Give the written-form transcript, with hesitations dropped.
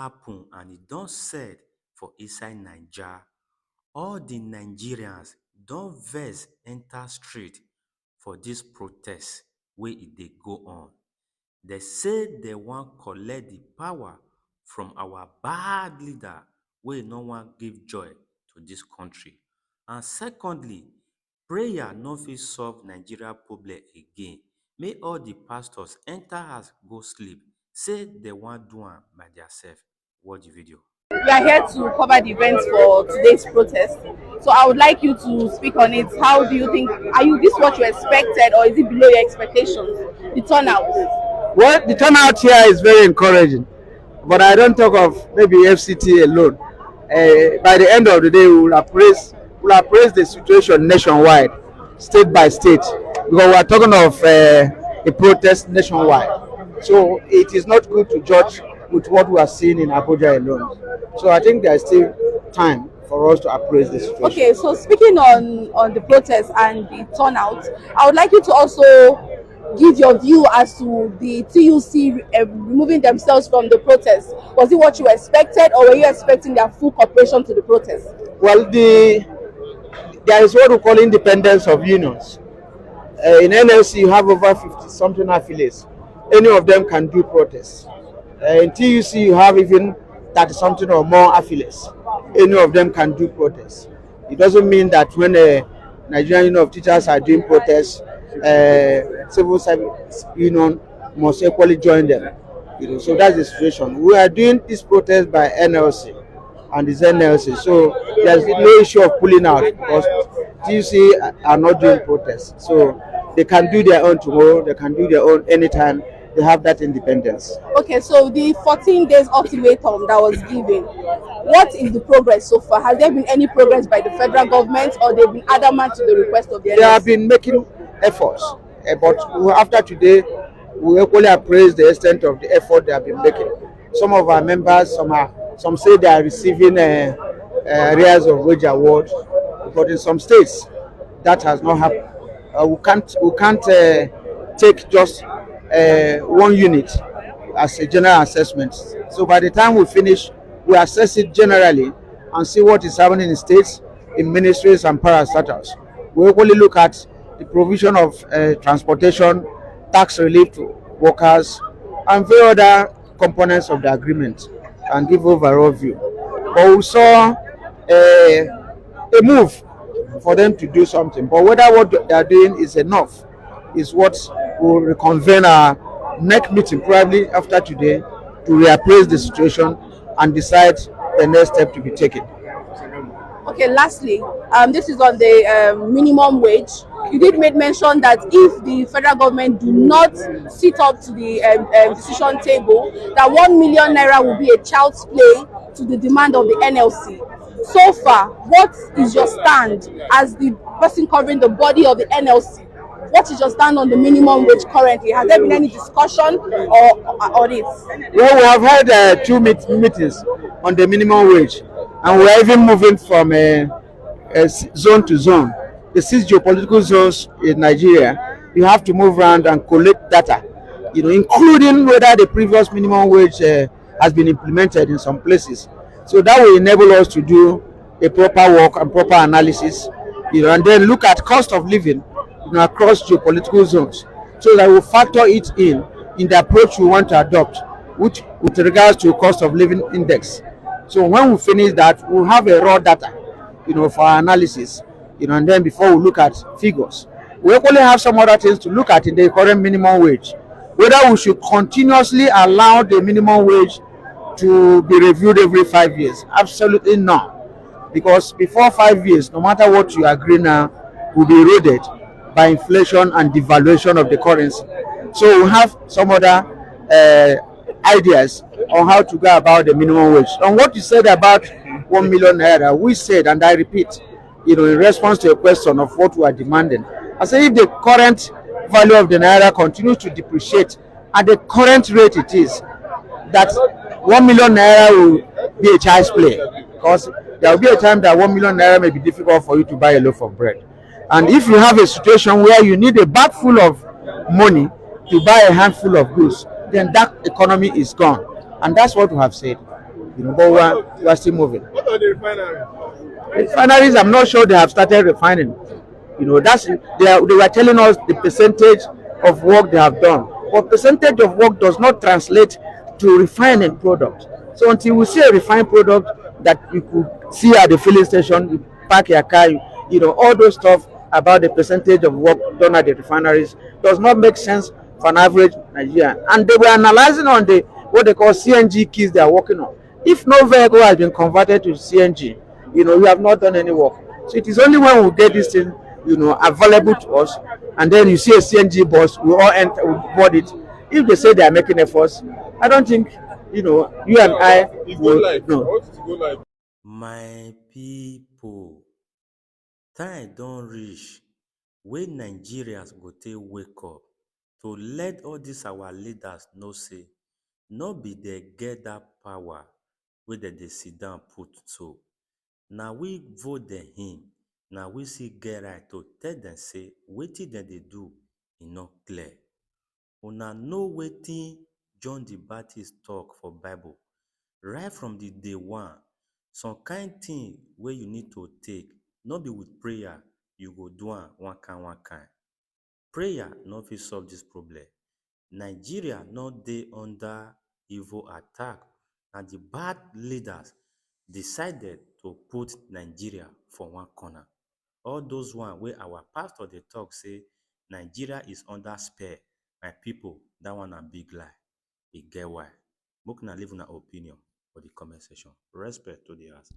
happen and e don said for inside Naija, all the Nigerians don vex enter street for dis protest wey e dey go on. Dey say dey wan collect the power from our bad leader wey no wan give joy to dis country. And secondly, prayer no fit solve Nigeria problem again. Make all the pastors enter house go sleep, say dey wan do am by theirself. Watch the video. We are here to cover the events for today's protest. So I would like you to speak on it. How do you think, are you this what you expected or is it below your expectations? The turnout. Well, the turnout here is very encouraging, but I don't talk of maybe FCT alone. By the end of the day, we will appraise the situation nationwide, state by state, because we are talking of a protest nationwide. So it is not good to judge with what we are seeing in Abuja alone. So I think there is still time for us to appraise the situation. Okay, so speaking on the protest and the turnout, I would like you to also give your view as to the TUC removing themselves from the protest. Was it what you expected, or were you expecting their full cooperation to the protest? Well, there is what we call independence of unions. In NLC, you have over 50-something affiliates. Any of them can do protests. In TUC, you have even 30-something or more affiliates. Any of them can do protests. It doesn't mean that when a Nigerian Union of Teachers are doing protests, civil service union must equally join them. So that's the situation. We are doing this protest by NLC, and it's NLC. So there's no issue of pulling out because TUC are not doing protests. So they can do their own tomorrow. They can do their own anytime. They have that independence. Okay, so the 14 days ultimatum that was given, what is the progress so far? Has there been any progress by the federal government, or they've been adamant to the request of the NLC? They have been making efforts, but after today, we equally appraise the extent of the effort they have been making. Some of our members, some say they are receiving arrears of wage award, but in some states that has not happened. We can't take just one unit as a general assessment. So by the time we finish, we assess it generally and see what is happening in states, in ministries and parastatals. We equally look at the provision of transportation, tax relief to workers, and various other components of the agreement, and give overall view. But we saw a move for them to do something. But whether what they are doing is enough is what will reconvene our next meeting, probably after today, to reappraise the situation and decide the next step to be taken. Okay, lastly, this is on the minimum wage. You did make mention that if the federal government do not sit up to the decision table, that 1 million naira will be a child's play to the demand of the NLC. So far, what is your stand as the person covering the body of the NLC? What is your stand on the minimum wage currently? Has there been any discussion on it? Well, we have had two meetings on the minimum wage, and we are even moving from zone to zone. The 6 geopolitical zones in Nigeria, you have to move around and collect data, including whether the previous minimum wage has been implemented in some places. So that will enable us to do a proper work and proper analysis, and then look at cost of living across geopolitical zones, so that we will factor it in the approach we want to adopt, which with regards to cost of living index. So when we finish that, we'll have a raw data, for our analysis, and then before we look at figures, we equally have some other things to look at in the current minimum wage. Whether we should continuously allow the minimum wage to be reviewed every 5 years. Absolutely not. Because before 5 years, no matter what you agree now, will be eroded by inflation and devaluation of the currency. So we have some other ideas on how to go about the minimum wage. On what you said about 1 million naira, we said, and I repeat, in response to a question of what we are demanding, I say if the current value of the naira continues to depreciate at the current rate it is, that 1 million naira will be a child's play, because there will be a time that 1 million naira may be difficult for you to buy a loaf of bread. And if you have a situation where you need a bag full of money to buy a handful of goods, then that economy is gone. And that's what we have said. But we are still moving. What are the refineries? Refineries, I'm not sure they have started refining. That's they were telling us the percentage of work they have done, but percentage of work does not translate to refining product. So until we see a refined product that you could see at the filling station, you park your car, all those stuff about the percentage of work done at the refineries does not make sense for an average Nigerian. And they were analyzing on the what they call CNG keys they are working on. If no vehicle has been converted to CNG, we have not done any work. So it is only when we get this thing, available to us, and then you see a CNG bus, we all enter, we board it. If they say they are making efforts, I don't think, you and I will know. My people, time don reach wey Nigerians go take wake up to let all dis our leaders know say no be dem get dat power wey dem dey sit down put so. Na we vote dem in, na we still get right to tell dem say wetin dem dey do e no clear. Una know wetin John the Baptist talk for Bible. Right from the day one, some kind thing wey you need to take, no be with prayer you go do am one kind one kind. Prayer no fit solve dis problem. Nigeria no dey under evil attack, na the bad leaders decided to put Nigeria for one corner. All those one wey our pastor dey talk say Nigeria is under spell, my people, dat one na big lie. E get why. Make una leave una opinion for the comment section. Respect to the house.